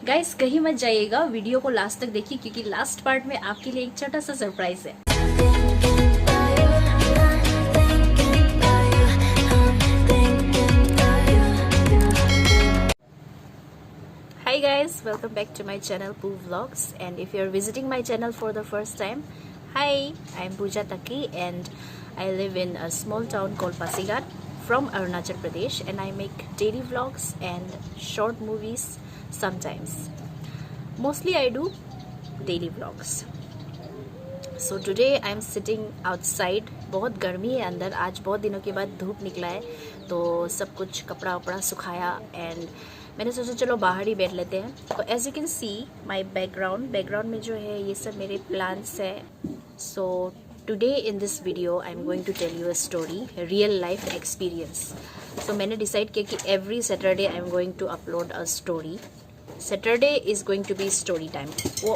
Guys कहीं मत जाइएगा, वीडियो को लास्ट तक देखिए क्योंकि लास्ट पार्ट में आपके लिए एक छोटा सा सरप्राइज है। Hi guys, welcome back to my channel Poo Vlogs, and if you're visiting my channel for the first time, hi, I'm Pooja Taki and I live in a small town called Pasigat from Arunachal Pradesh, and I make daily vlogs and short movies sometimes. Mostly I do daily vlogs. So today I'm sitting outside. बहुत गर्मी है अंदर, आज बहुत दिनों के बाद धूप निकला है तो सब कुछ कपड़ा वपड़ा सुखाया एंड मैंने सोचा चलो बाहर ही बैठ लेते हैं। तो as you can see my background में जो है ये सब मेरे प्लांट्स है। So today in this video I am going to tell you a story, real life experience. So मैंने डिसाइड किया कि every Saturday I am going to upload a story. Saturday is going to be story time. Whoa.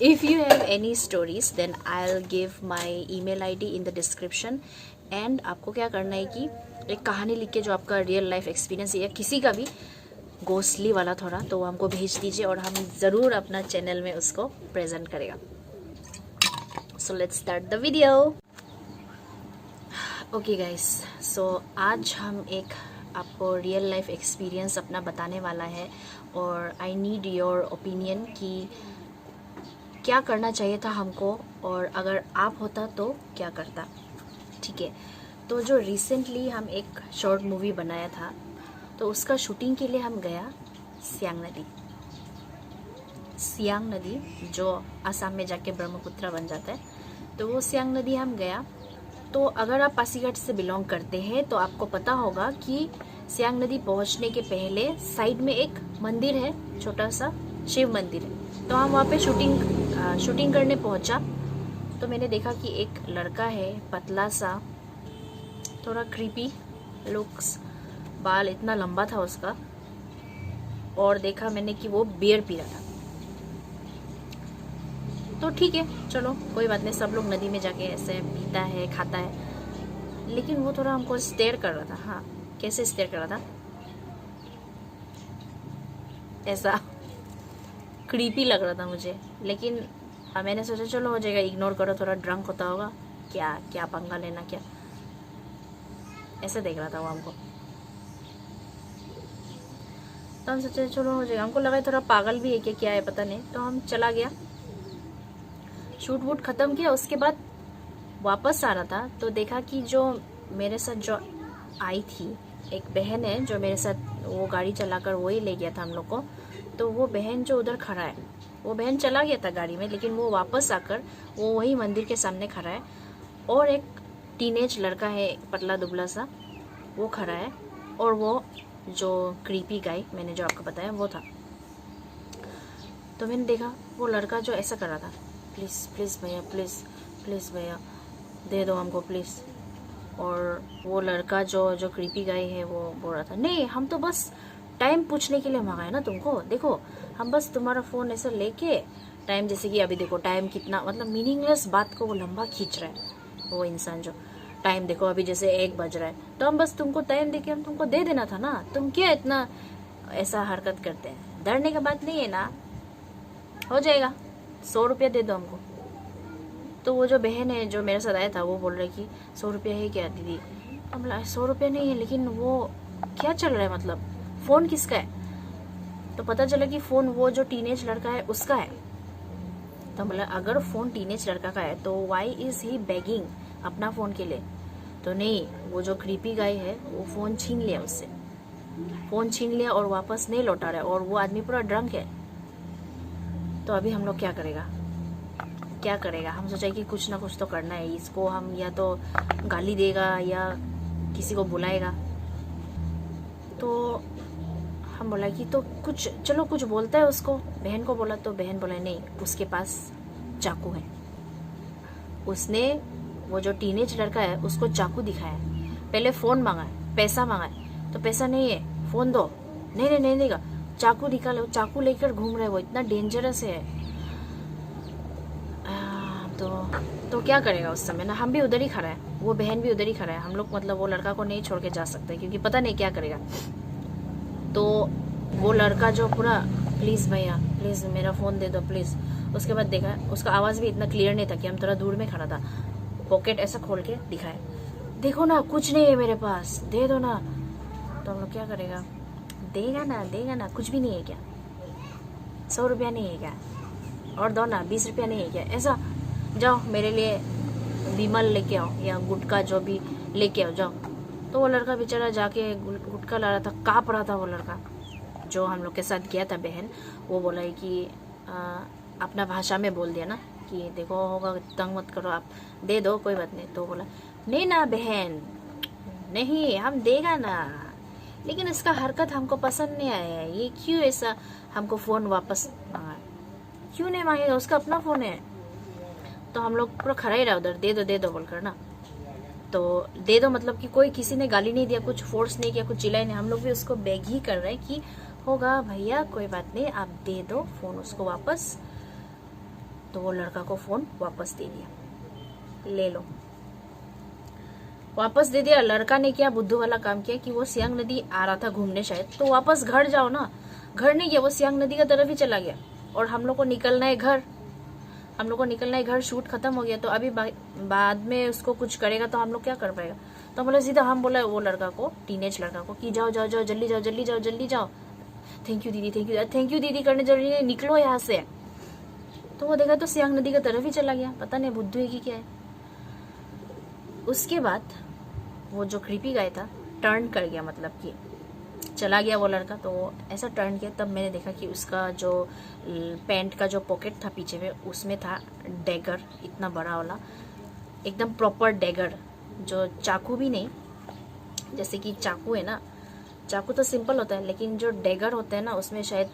If you have any stories, then I'll give my email ID in the description. And आपको क्या करना है कि एक कहानी लिख के जो आपका रियल लाइफ एक्सपीरियंस है या किसी का भी घोस्टली वाला थोड़ा, तो वो हमको भेज दीजिए और हम ज़रूर अपना चैनल में उसको प्रेजेंट करेगा। So let's start the video. Okay guys, so आज हम एक आपको रियल लाइफ एक्सपीरियंस अपना बताने वाला है और आई नीड योर ओपिनियन कि क्या करना चाहिए था हमको और अगर आप होता तो क्या करता। ठीक है, तो जो रिसेंटली हम एक शॉर्ट मूवी बनाया था तो उसका शूटिंग के लिए हम गया सियांग नदी जो असम में जाके ब्रह्मपुत्र बन जाता है, तो वो सियांग नदी हम गया। तो अगर आप पासीघाट से बिलोंग करते हैं तो आपको पता होगा कि सियांग नदी पहुंचने के पहले साइड में एक मंदिर है, छोटा सा शिव मंदिर है। तो हम वहाँ पे शूटिंग करने पहुंचा तो मैंने देखा कि एक लड़का है, पतला सा, थोड़ा क्रीपी लुक्स, बाल इतना लंबा था उसका, और देखा मैंने कि वो बियर पी रहा था। तो ठीक है, चलो कोई बात नहीं, सब लोग नदी में जाके ऐसे पीता है, खाता है, लेकिन वो थोड़ा हमको स्टेयर कर रहा था। हाँ, कैसे स्टेयर कर रहा था, ऐसा क्रीपी लग रहा था मुझे, लेकिन हाँ मैंने सोचा चलो हो जाएगा, इग्नोर करो, थोड़ा ड्रंक होता होगा, क्या क्या पंगा लेना, क्या, ऐसे देख रहा था वो हमको। तो हम सोचे चलो हो जाएगा, हमको लगा थोड़ा पागल भी है क्या, क्या है पता नहीं। तो हम चला गया, शूट वूट ख़त्म किया, उसके बाद वापस आ रहा था तो देखा कि जो मेरे साथ जो आई थी एक बहन है जो मेरे साथ वो गाड़ी चलाकर वही ले गया था हम लोग को। तो वो बहन जो उधर खड़ा है, वो बहन चला गया था गाड़ी में, लेकिन वो वापस आकर वो वही मंदिर के सामने खड़ा है और एक टीनेज लड़का है, पतला दुबला सा, वो खड़ा है और वो जो क्रीपी गाय मैंने जो आपको बताया वो था। तो मैंने देखा वो लड़का जो ऐसा कर रहा था, प्लीज़ प्लीज़ भैया, प्लीज़ भैया दे दो हमको प्लीज़। और वो लड़का जो क्रीपी गाय है वो बोल रहा था, नहीं हम तो बस टाइम पूछने के लिए मंगाए ना तुमको, देखो हम बस तुम्हारा फ़ोन ऐसा लेके टाइम, जैसे कि अभी देखो टाइम कितना, मतलब मीनिंगलेस बात को वो लंबा खींच रहा है वो इंसान। जो टाइम देखो अभी जैसे 1 बज रहा है तो हम बस तुमको टाइम देके हम तुमको दे देना था ना, तुम क्या इतना ऐसा हरकत करते हैं, डरने का बात नहीं है ना, हो जाएगा, 100 रुपया दे दो हमको। तो वो जो बहन है जो मेरे साथ आया था वो बोल रही कि 100 रुपया है क्या दीदी। हम बोला 100 रुपया नहीं है, लेकिन वो क्या चल रहा है, मतलब फ़ोन किसका है। तो पता चला कि फ़ोन वो जो टीनेज लड़का है उसका है। तो बोला अगर फ़ोन टीनेज लड़का का है तो वाई इज़ ही बेगिंग अपना फ़ोन के लिए। तो नहीं, वो जो क्रीपी गाय है वो फ़ोन छीन लिया उससे, फ़ोन छीन लिया और वापस नहीं लौटा रहा है, और वो आदमी पूरा ड्रंक है। तो अभी हम लोग क्या करेगा, हम सोचा कि कुछ ना कुछ तो करना है, इसको हम या तो गाली देगा या किसी को बुलाएगा। तो हम बोला कि तो कुछ बोलता है उसको, बहन को बोला, तो बहन बोला नहीं उसके पास चाकू है। उसने वो जो टीनेज लड़का है उसको चाकू दिखाया, पहले फ़ोन मांगा, पैसा मांगा, तो पैसा नहीं है, फ़ोन दो, नहीं देगा, चाकू निकालो, चाकू लेकर घूम रहे, वो इतना डेंजरस है। तो क्या करेगा उस समय ना, हम भी उधर ही खड़ा है, वो बहन भी उधर ही खड़ा है, हम लोग मतलब वो लड़का को नहीं छोड़ के जा सकते क्योंकि पता नहीं क्या करेगा। तो वो लड़का जो पूरा प्लीज़ भैया प्लीज़ मेरा फ़ोन दे दो प्लीज़। उसके बाद देखा उसका आवाज़ भी इतना क्लियर नहीं था कि हम थोड़ा दूर में खड़ा था। पॉकेट ऐसा खोल के दिखाए, देखो ना कुछ नहीं है मेरे पास, दे दो ना। तो हम लोग क्या करेगा, देगा ना, कुछ भी नहीं है क्या, 100 रुपया नहीं है क्या, और दो ना 20 रुपया नहीं है क्या, ऐसा जाओ मेरे लिए विमल लेके आओ या गुटखा जो भी लेके आओ जाओ। तो वो लड़का बेचारा जाके गुटखा ला रहा था, काँप रहा था वो लड़का जो हम लोग के साथ गया था बहन। वो बोला है कि अपना भाषा में बोल दिया ना कि देखो होगा तंग मत करो, आप दे दो कोई बात नहीं। तो बोला नहीं ना बहन, नहीं हम देगा ना, लेकिन इसका हरकत हमको पसंद नहीं आया है, ये क्यों ऐसा हमको फ़ोन वापस मांगा, क्यों नहीं मांगेगा, उसका अपना फ़ोन है। तो हम लोग पूरा खड़ा ही रहा उधर, दे दो बोलकर ना। तो दे दो मतलब कि कोई किसी ने गाली नहीं दिया, कुछ फोर्स नहीं किया, कुछ चिल्लाई नहीं, हम लोग भी उसको बेग ही कर रहे हैं कि होगा भैया कोई बात नहीं, आप दे दो फ़ोन उसको वापस। तो वो लड़का को फ़ोन वापस दे दिया, ले लो, वापस दे दिया। लड़का ने क्या बुद्धू वाला काम किया कि वो सियांग नदी आ रहा था घूमने शायद, तो वापस घर जाओ ना, घर नहीं गया, वो सियांग नदी का तरफ ही चला गया। और हम लोग को निकलना है घर, हम लोग को निकलना है घर, शूट खत्म हो गया। तो अभी बाद में उसको कुछ करेगा तो हम लोग क्या कर पाएगा। तो बोले सीधा हम बोला वो लड़का को, टीनेज लड़का को कि जाओ जाओ जाओ जल्दी जाओ, थैंक यू दीदी करने जरूरी है, निकलो यहाँ से। तो वो देखा तो सियांग नदी का तरफ ही चला गया, पता नहीं बुद्धू है कि क्या है। उसके बाद वो जो क्रीपी गाय था टर्न कर गया, मतलब कि चला गया वो लड़का। तो ऐसा टर्न किया, तब मैंने देखा कि उसका जो पैंट का जो पॉकेट था पीछे में, उसमें था डैगर, इतना बड़ा वाला, एकदम प्रॉपर डैगर, जो चाकू भी नहीं, जैसे कि चाकू है ना, चाकू तो सिंपल होता है, लेकिन जो डैगर होता है ना उसमें शायद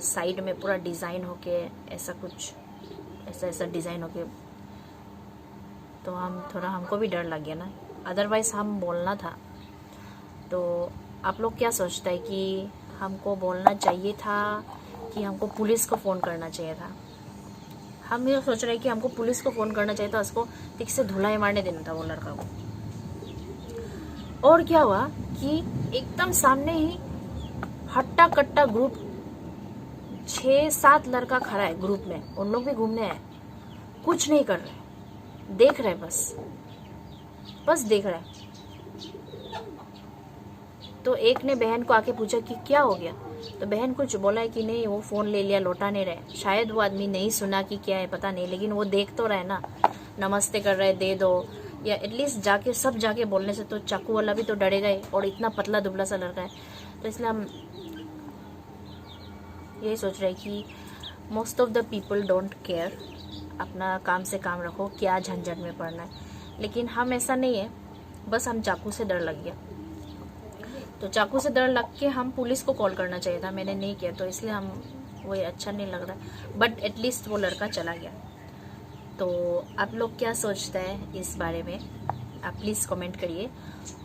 साइड में पूरा डिज़ाइन होके ऐसा कुछ ऐसा डिज़ाइन होके। तो हमको भी डर लग गया ना, अदरवाइज हम बोलना था। तो आप लोग क्या सोचता है कि हमको बोलना चाहिए था कि हमको पुलिस को फ़ोन करना चाहिए था। हम ये सोच रहे हैं कि हमको पुलिस को फ़ोन करना चाहिए था, उसको ठीक से धुलाई मारने देना था वो लड़का को। और क्या हुआ कि एकदम सामने ही हट्टा कट्टा ग्रुप 6-7 लड़का खड़ा है ग्रुप में, उन लोग भी घूमने आए, कुछ नहीं कर रहे, देख रहे, बस देख रहे। तो एक ने बहन को आके पूछा कि क्या हो गया। तो बहन कुछ बोला है कि नहीं वो फ़ोन ले लिया, लौटा नहीं रहे। शायद वो आदमी नहीं सुना कि क्या है पता नहीं, लेकिन वो देख तो रहे ना, नमस्ते कर रहे, दे दो, या एटलीस्ट जाके सब जाके बोलने से तो चाकू वाला भी तो डरेगा ही, और इतना पतला दुबला सा लड़का है। तो इसलिए हम यही सोच रहे हैं कि most of the people don't care, अपना काम से काम रखो, क्या झंझट में पड़ना है। लेकिन हम ऐसा नहीं है, बस हम चाकू से डर लग गया। तो चाकू से डर लग के हम पुलिस को कॉल करना चाहिए था, मैंने नहीं किया, तो इसलिए हम वो अच्छा नहीं लग रहा। बट एटलीस्ट वो लड़का चला गया। तो आप लोग क्या सोचते हैं इस बारे में, आप प्लीज़ कमेंट करिए।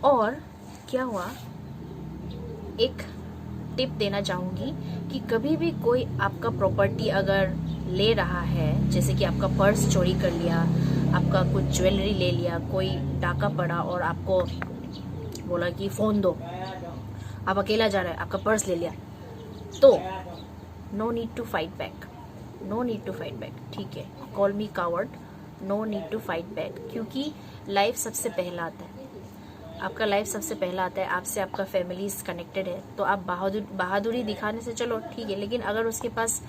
और क्या हुआ, एक टिप देना चाहूँगी कि कभी भी कोई आपका प्रॉपर्टी अगर ले रहा है, जैसे कि आपका पर्स चोरी कर लिया, आपका कुछ ज्वेलरी ले लिया, कोई डाका पड़ा और आपको बोला कि फ़ोन दो, आप अकेला जा रहे हैं, आपका पर्स ले लिया, तो no need to fight back, ठीक है, call me coward, no need to fight back, क्योंकि लाइफ सबसे पहला आता है, आपका लाइफ सबसे पहला आता है, आपसे आपका फैमिली कनेक्टेड है। तो आप बहादुरी दिखाने से चलो ठीक है, लेकिन अगर उसके पास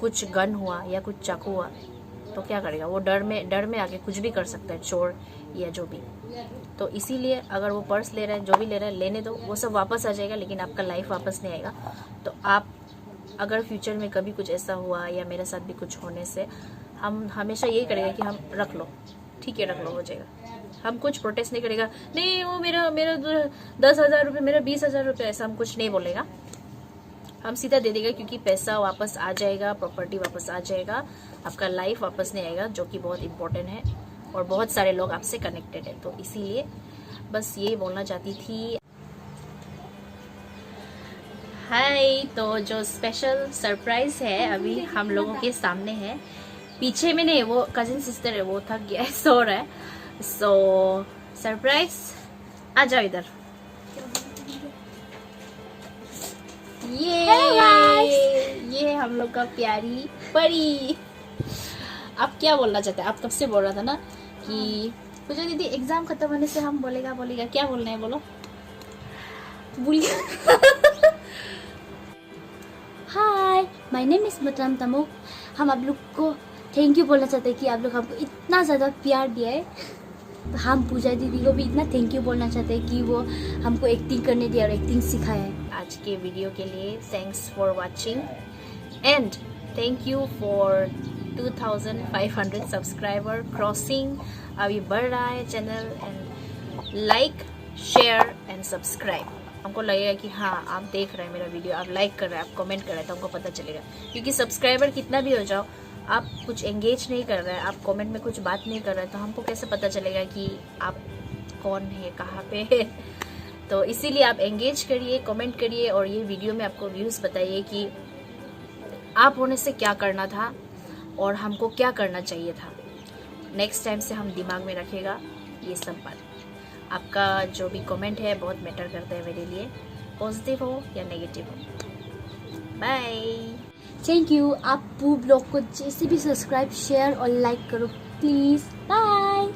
कुछ गन हुआ या कुछ चाकू हुआ तो क्या करेगा वो, डर में आके कुछ भी कर सकता है, चोर या जो भी। तो इसीलिए अगर वो पर्स ले रहा है, जो भी ले रहा है, लेने दो, वो सब वापस आ जाएगा, लेकिन आपका लाइफ वापस नहीं आएगा। तो आप अगर फ्यूचर में कभी कुछ ऐसा हुआ या मेरे साथ भी कुछ होने से, हम हमेशा यही करेगा कि हम रख लो, ठीक है रख लो, हो जाएगा। हम कुछ प्रोटेस्ट नहीं करेगा, नहीं वो मेरा 10,000 रुपये, मेरा 20,000 रुपये, ऐसा हम कुछ नहीं बोलेगा, हम सीधा दे देगा, क्योंकि पैसा वापस आ जाएगा, प्रॉपर्टी वापस आ जाएगा, आपका लाइफ वापस नहीं आएगा, जो कि बहुत इम्पोर्टेंट है, और बहुत सारे लोग आपसे कनेक्टेड है। तो इसीलिए बस यही बोलना चाहती थी। हाय, तो जो स्पेशल सरप्राइज है अभी हम लोगों के सामने है, पीछे में नहीं, वो कजिन सिस्टर है, वो थक गया है, सो रहा है। सो सरप्राइज, आ जाओ इधर। ये लोग का प्यारी परी। आप क्या बोलना चाहते हैं? आप कब से बोल रहा था ना कि पूजा दीदी एग्जाम खत्म होने से हम बोलेगा क्या बोलना है, बोलो। भूल गया। हाय, माय नेम इज मतम तमुक। हम आप लोग को थैंक यू बोलना चाहते हैं कि आप लोग हमको इतना ज़्यादा प्यार दिया है। तो हम पूजा दीदी को भी इतना थैंक यू बोलना चाहते हैं कि वो हमको एक्टिंग करने दिया और एक्टिंग सिखाया है। आज के वीडियो के लिए thanks for watching and thank you for 2500 subscriber crossing. अभी बढ़ रहा है channel and like share and subscribe. हमको लगेगा कि हाँ आप देख रहे हैं मेरा वीडियो, आप लाइक कर रहे हैं, आप कमेंट कर रहे हैं, तो हमको पता चलेगा। क्योंकि सब्सक्राइबर कितना भी हो जाओ, आप कुछ एंगेज नहीं कर रहे हैं, आप कमेंट में कुछ बात नहीं कर रहे हैं, तो हमको कैसे पता चलेगा कि आप कौन है, कहाँ पे है। तो इसीलिए आप एंगेज करिए, कमेंट करिए और ये वीडियो में आपको व्यूज़ बताइए कि आप होने से क्या करना था और हमको क्या करना चाहिए था। नेक्स्ट टाइम से हम दिमाग में रखेगा ये सब बात। आपका जो भी कमेंट है बहुत मैटर करता है मेरे लिए, पॉजिटिव हो या नेगेटिव हो। Bye, thank you. आप ब्लॉग को जैसे भी सब्सक्राइब शेयर और लाइक करो प्लीज़। बाय।